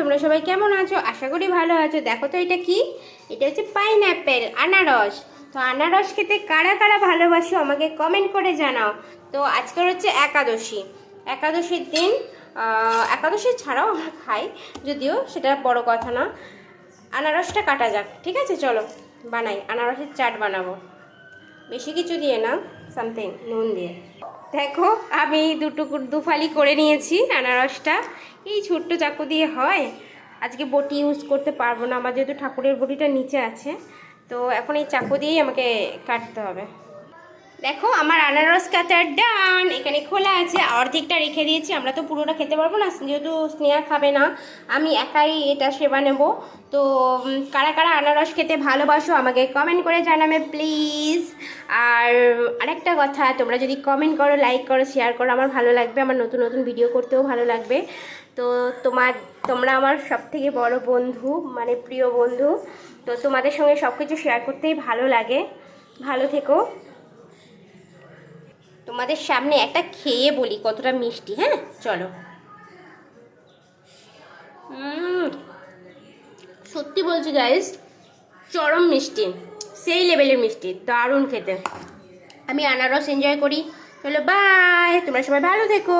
তোমরা সবাই কেমন আছো? আশা করি ভালো আছো। দেখো তো এটা কি? এটা হচ্ছে পাইনঅ্যাপেল, আনারস। তো আনারস খেতে কারা কারা ভালোবাসো আমাকে কমেন্ট করে জানাও। তো আজকের হচ্ছে একাদশী। একাদশীর দিন একাদশী ছাড়াও আমরা খাই, যদিও সেটা বড় কথা না। আনারসটা কাটা যাক, ঠিক আছে? চলো বানাই, আনারসের চাট বানাবো। বেশি কিছু দিয়ে না, সামথিং নুন দিয়ে। দেখো আমি দুফালি করে নিয়েছি আনারসটা। এই ছোট্ট চাকু দিয়ে হয়। আজকে বটি ইউজ করতে পারবো না, আমার যেহেতু ঠাকুরের বটিটা নিচে আছে। তো এখন এই চাকু দিয়েই আমাকে কাটতে হবে। দেখো আমার আনারস কাটার ডান। এখানে খোলা আছে, অর্ধেকটা রেখে দিয়েছি। আমরা তো পুরোটা খেতে পারবো না, যেহেতু স্নেহা খাবে না, আমি একাই এটা সেবা নেব। তো কারা কারা আনারস খেতে ভালোবাসো আমাকে কমেন্ট করে জানাবে প্লিজ। আর আরেকটা কথা, তোমরা যদি কমেন্ট করো, লাইক করো, শেয়ার করো, আমার ভালো লাগবে, আমার নতুন নতুন ভিডিও করতেও ভালো লাগবে। তো তোমরা আমার সবথেকে বড় বন্ধু, মানে প্রিয় বন্ধু। তো তোমাদের সঙ্গে সব কিছু শেয়ার করতেই ভালো লাগে। ভালো থেকো। তোমাদের সামনে একটা খেয়ে বলি কতটা মিষ্টি। হ্যাঁ চলো। সত্যি বলছি গাইস, চরম মিষ্টি, সেই লেভেলের মিষ্টি, দারুণ খেতে। আমি আনারস এনজয় করি। চলো বাই, তোমরা সবাই ভালো থেকো।